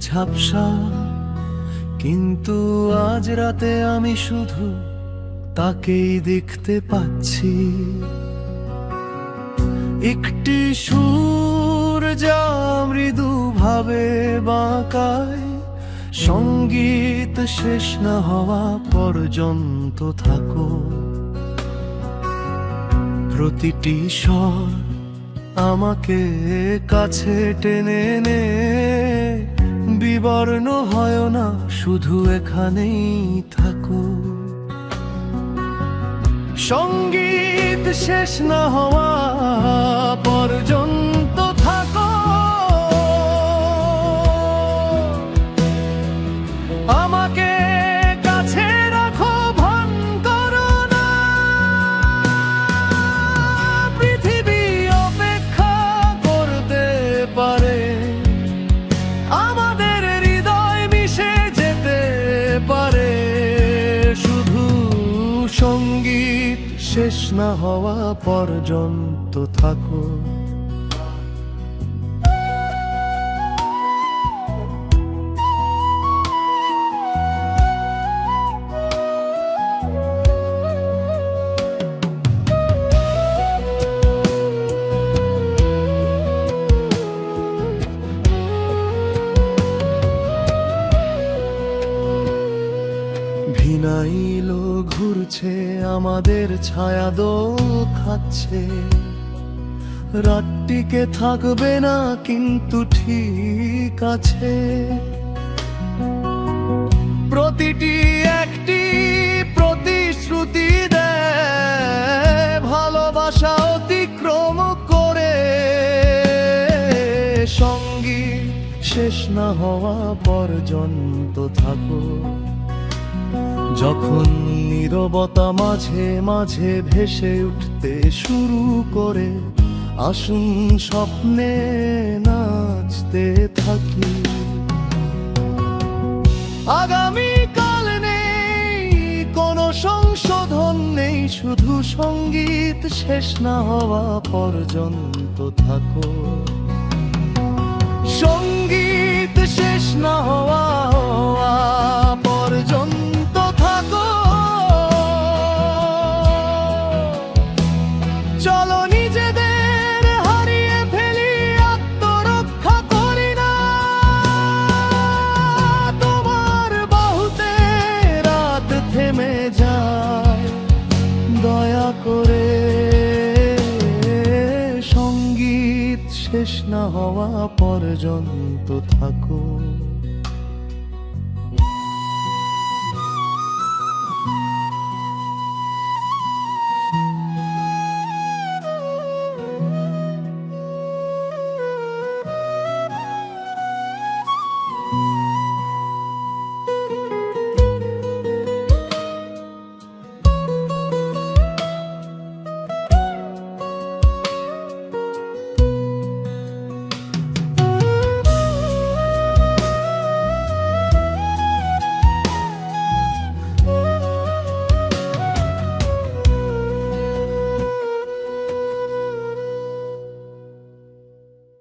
ঝাপসা, কিন্তু আজ রাতে আমি শুধু তাকেই দেখতে পাচ্ছি। একটি সুর যা মৃদুভাবে বাঁকায়, সঙ্গীত শেষ না হওয়া পর্যন্ত থাকো। প্রতিটি স্বর আমাকে কাছে টেনে নে, বিবর্ণ হয় না, শুধু এখানেই থাকো। সঙ্গীত শেষ না হওয়া পর্যন্ত থাকো। আমাকে কাছে রাখো, ভান করো না। পৃথিবী অপেক্ষা করতে পারে, আমাদের হৃদয় মিশে যেতে পারে। শুধু সঙ্গীত শেষ না হওয়া পর্যন্ত থাকো। ভিনাইলো ঘুরছে, আমাদের ছায়া দোল খাচ্ছে। রাতটিকে থাকবে না, কিন্তু ঠিক আছে। প্রতিটি একটি প্রতিশ্রুতি দেয়, ভালোবাসা অতিক্রম করে। সঙ্গীত শেষ না হওয়া পর্যন্ত থাকো। যখন নীরবতা মাঝে মাঝে ভেসে উঠতে শুরু করে, আসুন স্বপ্নে নাচতে থাকি। আগামীকাল নেই, কোনো সংশোধন নেই, শুধু সঙ্গীত শেষ না হওয়া পর্যন্ত থাকো। সঙ্গীত শেষ না হওয়া পর্যন্ত থাকো। চলো নিজেদের হারিয়ে ফেলি, আত্মরক্ষা করি না। তোমার বাহুতে রাত থেমে যায়, দয়া করে। সঙ্গীত শেষ না হওয়া পর্যন্ত থাকো।